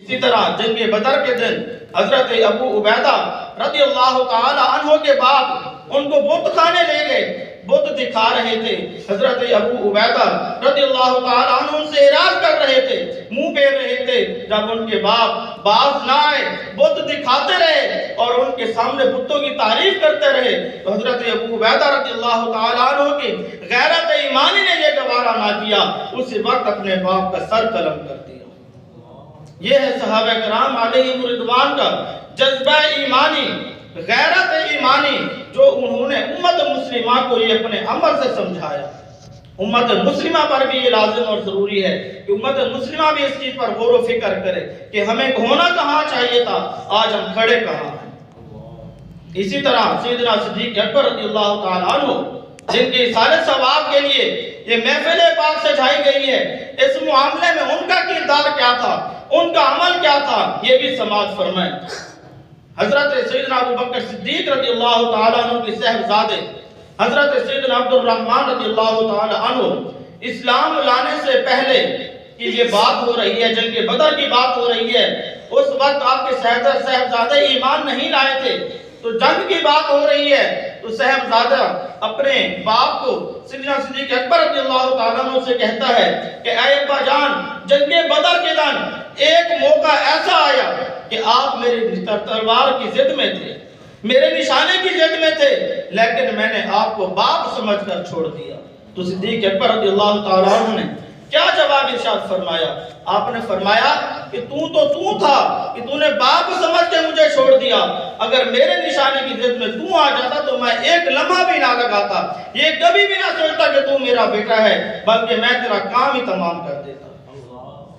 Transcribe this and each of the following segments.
اسی طرح جنگ بدر کے دن حضرت ابو عبیدہ رضی اللہ تعالی عنہ کے بعد ان کو بت خانے لے گئے، بت دکھا رہے تھے۔ حضرت ابو عبیدہ رضی اللہ تعالی عنہ ان سے اعراض کر رہے تھے، منہ پھیر رہے تھے۔ جب ان کے باپ باز نہ آئے، بت دکھاتے رہے اور ان کے سامنے بتوں کی تعریف کرتے رہے، تو حضرت ابو عبیدہ رضی اللہ تعالی عنہ کی غیرت ایمانی نے یہ گوارا نہ کیا، اسی وقت اپنے باپ کا سر قلم کر دیا۔ یہ ہے صحابہ کرام علیہم رضوان کا جذبہ ایمانی، غیرت ایمانی، جو انہوں نے امت مسلمہ کو یہ اپنے عمل سے سمجھایا۔ امت مسلمہ پر بھی یہ لازم اور ضروری ہے کہ امت مسلمہ بھی اس چیز پر غور و فکر کرے کہ ہمیں ہونا کہاں چاہیے تھا، آج ہم کھڑے کہاں ہیں۔ اسی طرح سیدنا صدیق اکبر رضی اللہ تعالیٰ عنہ، جن کے ایصال ثواب کے لیے یہ محفل پاک سجائی گئی ہے، اس معاملے میں ان کا کردار کیا تھا، ان کا عمل کیا تھا، یہ بھی سماعت فرمائیں۔ حضرت سیدنا ابو بکر صدیق رضی اللہ تعالیٰ عنہ کے صاحبزادے حضرت سیدنا عبد الرحمن رضی اللہ تعالیٰ عنہ، اسلام لانے سے پہلے کہ یہ بات ہو رہی ہے، جنگ بدر کی بات ہو رہی ہے، اس وقت آپ کے صاحبزادے ایمان نہیں لائے تھے، تو جنگ کی بات ہو رہی ہے، تو صاحبزادہ اپنے باپ کو سیدنا صدیق اکبر رضی اللہ تعالیٰ عنہ سے کہتا ہے کہ اے ابا جان، جنگ بدر کے دن ایک موقع ایسا آیا کہ آپ میری تلوار کی ضد میں تھے، میرے نشانے کی ضد میں تھے، لیکن میں نے آپ کو باپ سمجھ کر چھوڑ دیا۔ تو صدیق اکبر رضی اللہ تعالیٰ عنہ نے کیا جواب ارشاد فرمایا؟ آپ نے فرمایا کہ تو تھا کہ تو نے باپ سمجھ کے مجھے چھوڑ دیا، اگر میرے نشانے کی ضد میں تو آ جاتا تو میں ایک لمحہ بھی نہ لگاتا، یہ کبھی بھی نہ سوچتا کہ تو میرا بیٹا ہے، بلکہ میں تیرا کام ہی تمام کر دیتا۔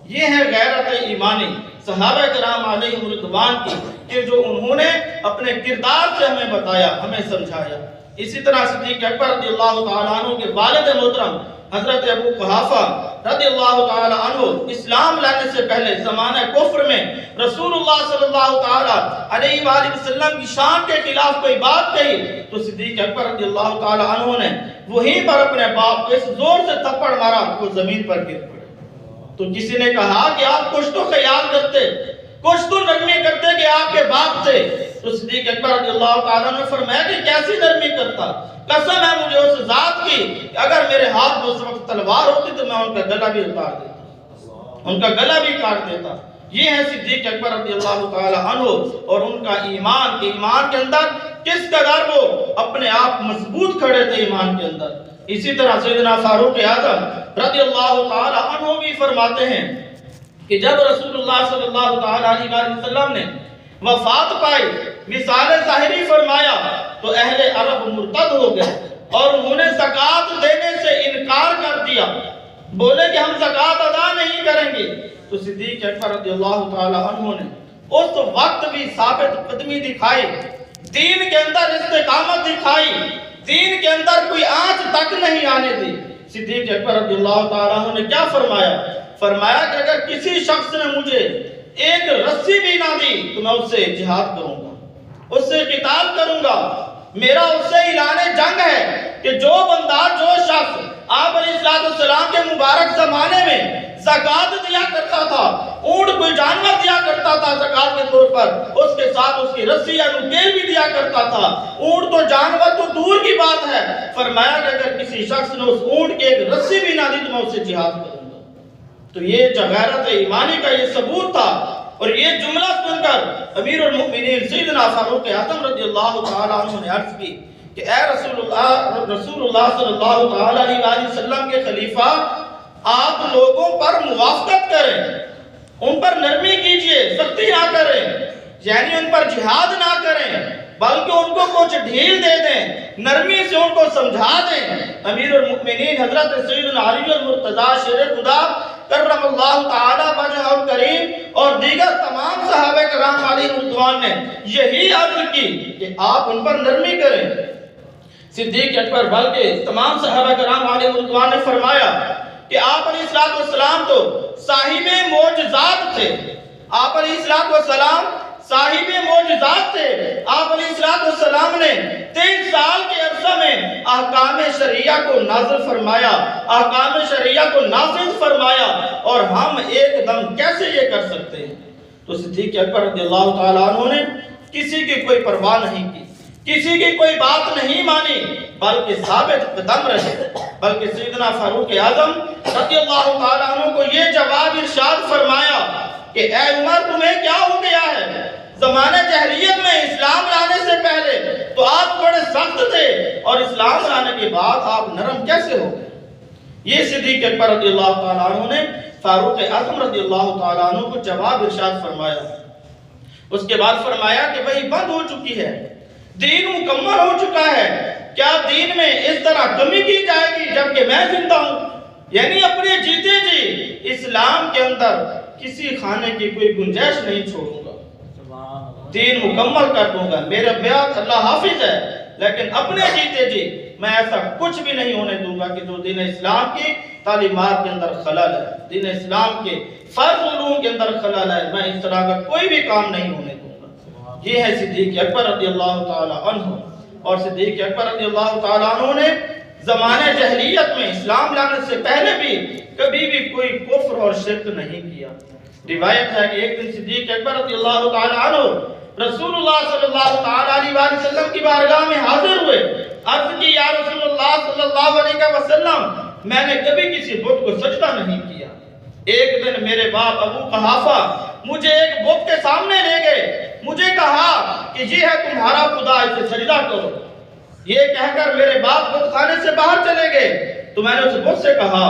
یہ ہے غیرت ایمانی صحابہ کرام علیہم رضوان کی، کہ جو انہوں نے اپنے کردار سے ہمیں بتایا، ہمیں سمجھایا۔ اسی طرح صدیق اکبر رضی اللہ تعالیٰ عنہ کے والد محترم حضرت ابو قحافہ رضی اللہ تعالیٰ عنہ، اسلام لانے سے پہلے زمانہ کفر میں رسول اللہ صلی اللہ تعالیٰ علیہ وآلہ وسلم کی شان کے خلاف کوئی بات کہی تو صدیق اکبر رضی اللہ تعالیٰ عنہ نے وہیں پر اپنے باپ کو اس زور سے تھپڑ مارا وہ زمین پر گر پڑے۔ تو کسی نے کہا کہ آپ کچھ تو خیال کرتے، کچھ تو نرمی کرتے کہ آپ کے باپ تھے، تو صدیق اکبر رضی اللہ تعالیٰ نے فرمایا کہ کیسی نرمی کرتا، قسم ہے مجھے اس ذات کی کہ اگر میرے ہاتھ میں اس وقت تلوار ہوتی تو میں ان کا گلا بھی اتار دیتا، ان کا گلا بھی کاٹ دیتا۔ یہ ہے صدیق اکبر رضی اللہ تعالیٰ عنہ اور ان کا ایمان، کہ ایمان کے اندر کس قدر وہ اپنے آپ مضبوط کھڑے تھے ایمان کے اندر۔ اسی طرح سیدنا فاروق اعظم رضی اللہ تعالیٰ عنہ بھی فرماتے ہیں کہ جب رسول اللہ صلی اللہ تعالیٰ علیہ وسلم نے وفات پائی، وصال ظاہری فرمایا، تو اہل عرب مرتد ہو گئے اور انہوں نے زکوٰۃ دینے سے انکار کر دیا، بولے کہ ہم زکوٰۃ ادا نہیں کریں گے۔ تو صدیق اکبر رضی اللہ تعالیٰ عنہ نے اس وقت بھی ثابت قدمی دکھائی، دین کے اندر استقامت دکھائی، دین کے اندر کوئی آنچ تک نہیں آنے دی۔ صدیق اکبر رضی اللہ تعالیٰ عنہ نے کیا فرمایا؟ فرمایا کہ اگر کسی شخص نے مجھے ایک رسی بھی نہ دی تو میں اس سے جہاد کروں گا، اس سے قتال کروں گا، میرا اس سے اعلان جنگ ہے کہ جو بندہ، جو شخص آپ علیہ السلام کے مبارک زمانے میں زکوٰۃ دیا کرتا تھا، اونٹ کوئی جانور دیا کرتا تھا زکوٰۃ کے طور پر، اس کے ساتھ اس کی رسی یا نکیل بھی دیا کرتا تھا، اونٹ تو جانور تو دور کی بات ہے، فرمایا کہ اگر کسی شخص نے اس اونٹ کی ایک رسی بھی نہ دی تو میں اس سے جہاد کروں گا۔ تو یہ غیرت ایمانی کا یہ ثبوت تھا، اور یہ جملہ سن کر امیر المؤمنین سیدنا فاروق اعظم رضی اللہ تعالیٰ عنہ نے عرض کی کہ اے رسول اللہ صلی اللہ تعالیٰ علیہ وسلم کے خلیفہ، آپ لوگوں پر موافقت کریں، ان پر نرمی کیجئے، سختی نہ کریں، یعنی ان پر جہاد نہ کریں، بلکہ ان کو کچھ ڈھیل دے دیں، نرمی سے ان کو سمجھا دیں۔ امیر المؤمنین حضرت سیدنا علی المرتضیٰ شیر خدا کرم اللہ تعالی وجہ الکریم اور دیگر تمام صحابہ کرام علیہ رضوان نے یہی عرض کی کہ آپ ان پر نرمی کریں۔ صدیق اکبر بلکہ تمام صحابہ کرام علیہ رضوان نے فرمایا کہ آپ علیہ السلام تو صاحب معجزات تھے، آپ علیہ السلام صاحب معجزات تھے، آپ علیہ السلام نے 23 سال کے عرصہ میں احکام شریعہ کو نازل فرمایا، احکام شریعہ کو نافذ فرمایا، اور ہم ایک دم کیسے یہ کر سکتے ہیں؟ تو صدیق اکبر رضی اللہ تعالیٰ عنہ نے کسی کی کوئی پرواہ نہیں کی، کسی کی کوئی بات نہیں مانی، بلکہ ثابت قدم رہے۔ بلکہ سیدنا فاروق اعظم رضی اللہ تعالیٰ عنہ کو یہ جواب ارشاد فرمایا کہ اے عمر تمہیں کیا ہو گیا ہے؟ زمانہ جاہلیت میں اسلام لانے سے پہلے تو آپ بڑے سخت تھے، اور اسلام لانے کے بعد آپ نرم کیسے ہو گئے؟ یہ صدیق اکبر رضی اللہ تعالیٰ عنہ نے فاروق اعظم رضی اللہ تعالیٰ عنہ کو جواب ارشاد فرمایا۔ اس کے بعد فرمایا کہ وہی بند ہو چکی ہے، دین مکمل ہو چکا ہے، کیا دین میں اس طرح کمی کی جائے گی جبکہ میں زندہ ہوں؟ یعنی اپنے جیتے جی اسلام کے اندر کسی خانے کی کوئی گنجائش نہیں چھوڑوں گا، دین مکمل کر دوں گا، میرا بیعت اللہ حافظ ہے، لیکن اپنے جیتے جی میں ایسا کچھ بھی نہیں ہونے دوں گا کہ جو دین اسلام کی تعلیمات کے اندر خلل ہے، دین اسلام کے فرض علوم کے اندر خلل ہے، میں اس طرح کا کوئی بھی کام نہیں ہونے دوں گا۔ یہ ہے صدیق اکبر رضی اللہ تعالیٰ عنہ۔ اور صدیق اکبر رضی اللہ تعالیٰ عنہ نے زمانہ جاہلیت میں اسلام لانے سے پہلے بھی کبھی بھی کوئی کفر اور شرک نہیں کیا۔ روایت ہے کہ ایک دن صدیق اکبر رضی اللہ تعالیٰ عنہ رسول اللہ صلی اللہ علیہ وآلہ وسلم کی بارگاہ میں حاضر ہوئے، عرض کی یا رسول اللہ صلی اللہ علیہ وسلم میں نے کبھی کسی بت کو سجدہ نہیں کیا۔ ایک دن میرے باپ ابو قحافہ مجھے ایک بت کے سامنے لے گئے، مجھے کہا کہ یہ ہے تمہارا خدا، اسے سجدہ کرو۔ یہ کہہ کر میرے باپ بت خانے سے باہر چلے گئے تو میں نے اس بت سے کہا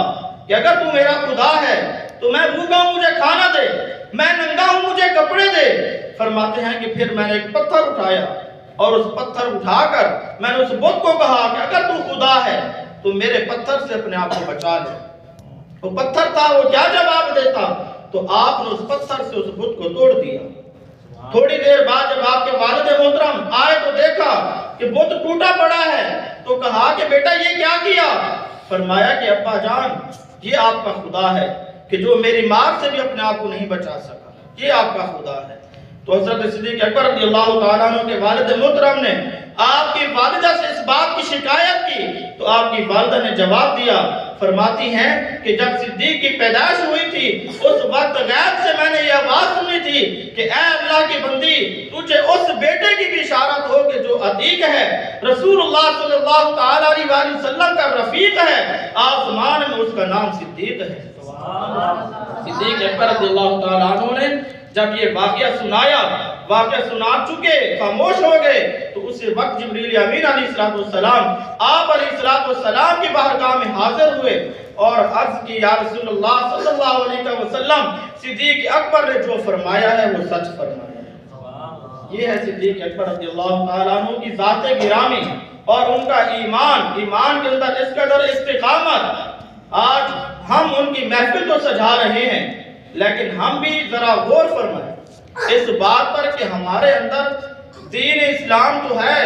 کہ اگر تو میرا خدا ہے تو میں بھوکا ہوں مجھے کھانا دے، میں ننگا ہوں مجھے کپڑے دے۔ فرماتے ہیں کہ پھر میں نے ایک پتھر اٹھایا اور اس پتھر اٹھا کر میں نے اس بت کو کہا کہ اگر تو خدا ہے تو میرے پتھر سے اپنے آپ کو بچا لے۔ وہ پتھر تھا، وہ کیا جواب دیتا؟ تو آپ نے اس پتھر سے اس بت کو توڑ دیا۔ تھوڑی دیر بعد جب آپ کے والد محترم آئے تو دیکھا کہ بت ٹوٹا پڑا ہے، تو کہا کہ بیٹا یہ کیا کیا؟ فرمایا کہ ابا جان یہ آپ کا خدا ہے کہ جو میری مار سے بھی اپنے آپ کو نہیں بچا سکا، یہ آپ کا خدا ہے۔ تو حضرت صدیق اکبر رضی اللہ تعالیٰ عنہ کے والد محترم نے آپ کی والدہ سے اس بات کی شکایت کی تو آپ کی والدہ نے جواب دیا، فرماتی ہیں کہ جب صدیق کی پیدائش ہوئی تھی اس وقت غیب سے میں نے یہ آواز سنی تھی کہ اے اللہ کی بندی تجھے اس بیٹے کی بھی اشارت ہو کہ جو عتیق ہے، رسول اللہ صلی اللہ تعالیٰ علیہ وآلہ وسلم کا رفیق ہے، آسمان میں اس کا نام صدیق ہے۔ صدیق اکبر رضی اللہ تعالیٰ عنہ نے جب یہ واقعہ سنایا، واقعہ سنا چکے خاموش ہو گئے، تو اسی وقت جبریل امین علیہ السلام آپ علیہ السلام کی بارگاہ میں حاضر ہوئے اور عرض کی یا رسول اللہ صلی اللہ علیہ وسلم صدیق اکبر نے جو فرمایا ہے وہ سچ فرمایا ہے۔ یہ ہے صدیق اکبر رضی اللہ تعالیٰ عنہ کی ذات گرامی اور ان کا ایمان کے اندر اس قدر استقامت۔ آج ہم ان کی محفل تو سجا رہے ہیں، لیکن ہم بھی ذرا غور فرمائیں اس بات پر کہ ہمارے اندر دین اسلام تو ہے،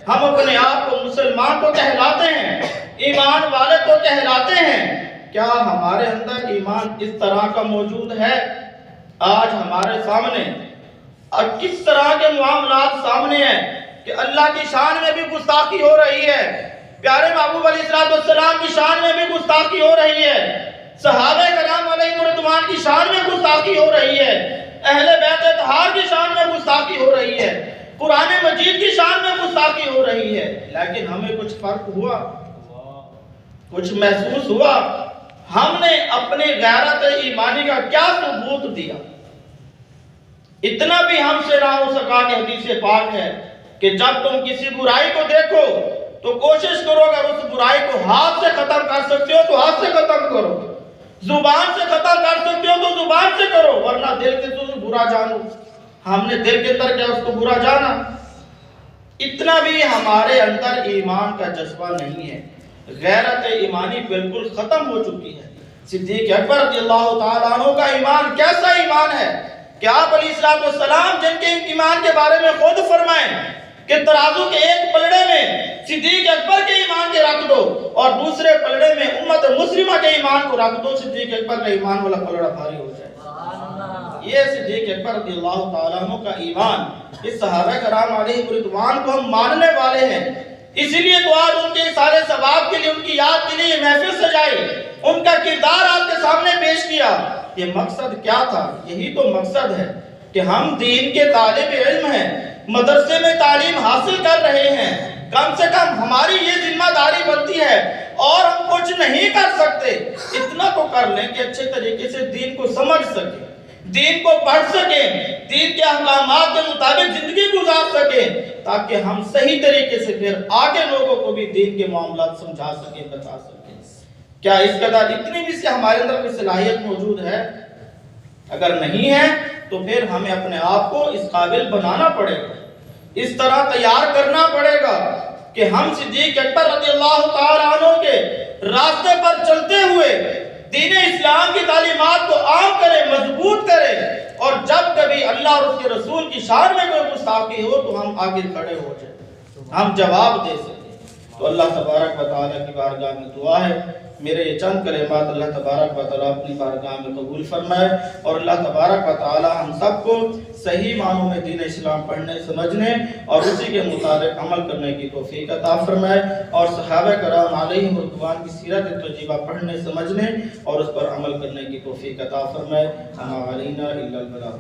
ہم اپنے آپ کو مسلمان تو کہلاتے ہیں، ایمان والے تو کہلاتے ہیں، کیا ہمارے اندر ایمان اس طرح کا موجود ہے؟ آج ہمارے سامنے کس طرح کے معاملات سامنے ہیں کہ اللہ کی شان میں بھی گستاخی ہو رہی ہے، پیارے محبوب علیہ السلام کی شان میں بھی گستاخی ہو رہی ہے، صحابہ کرام علیہ رضوان کی شان میں گستاخی ہو رہی ہے، اہل بیت اطہار کی شان میں گستاخی ہو رہی ہے، قرآن مجید کی شان میں گستاخی ہو رہی ہے، لیکن ہمیں کچھ فرق ہوا، کچھ محسوس ہوا؟ ہم نے اپنے غیرت ایمانی کا کیا ثبوت دیا؟ اتنا بھی ہم سے نہ ہو سکا کہ حدیث پاک ہے کہ جب تم کسی برائی کو دیکھو تو کوشش کرو اگر اس برائی کو ہاتھ سے ختم کر سکتے ہو تو ہاتھ سے ختم کرو، زبان سے ختم کر سکتے ہو تو زبان سے کرو، ورنہ دل کے تو برا جانو۔ ہم نے دل کے اندر کیا اس کو برا جانا؟ اتنا بھی ہمارے اندر ایمان کا جذبہ نہیں ہے، غیرت ایمانی بالکل ختم ہو چکی ہے۔ صدیق اکبر رضی اللہ تعالیٰ عنہ کا ایمان کیسا ایمان ہے کہ آپ علیہ السلام جن کے ایمان کے بارے میں خود فرمائیں کہ ترازو کے ایک پلڑے میں صدیق اکبر کے ایمان کے رکھ دو اور دوسرے پلڑے میں امت مسلمہ کے ایمان کو رکھ دو، صدیق اکبر کا ایمان والا پلڑا بھاری ہو جائے۔ یہ صدیق اکبر رضی اللہ تعالیٰ عنہ کا ایمان، اس صحابہ کرام علیہ رضوان کو ہم ماننے والے ہیں، اسی لیے تو آج ان کے سارے ثواب کے لیے، ان کی یاد کے لیے یہ محفل سجائی، ان کا کردار آپ کے سامنے پیش کیا۔ یہ مقصد کیا تھا؟ یہی تو مقصد ہے کہ ہم دین کے طالب علم ہیں، مدرسے میں تعلیم حاصل کر رہے ہیں، کم سے کم ہماری یہ ذمہ داری بنتی ہے، اور ہم کچھ نہیں کر سکتے اتنا تو کر لیں کہ اچھے طریقے سے دین کو سمجھ سکیں، دین کو پڑھ سکیں، دین کے احکامات کے مطابق زندگی گزار سکیں، تاکہ ہم صحیح طریقے سے پھر آگے لوگوں کو بھی دین کے معاملات سمجھا سکیں، بتا سکیں۔ کیا اس قدر اتنی بھی سے ہمارے اندر کوئی صلاحیت موجود ہے؟ اگر نہیں ہے تو پھر ہمیں اپنے آپ کو اس قابل بنانا پڑے گا، اس طرح تیار کرنا پڑے گا کہ ہم صدیق اکبر رضی اللہ تعالیٰ عنہ کے راستے پر چلتے ہوئے دین اسلام کی تعلیمات کو عام کریں، مضبوط کریں، اور جب کبھی اللہ اور اس کے رسول کی شان میں کوئی گستاخی ہو تو ہم آگے کھڑے ہو جائیں، ہم جواب دے سکیں۔ تو اللہ تبارک و تعالیٰ کی بارگاہ میں دعا ہے میرے یہ چند کلمات اللہ تبارک و تعالیٰ اپنی بارگاہ میں قبول فرمائے، اور اللہ تبارک و تعالیٰ ہم سب کو صحیح معنوں میں دین اسلام پڑھنے سمجھنے اور اسی کے مطابق عمل کرنے کی توفیق عطا فرمائے، اور صحابہ کرام علیہم رضوان کی سیرت طیبہ پڑھنے سمجھنے اور اس پر عمل کرنے کی توفیق عطا فرمائے۔ وما علینا الا البلاغ۔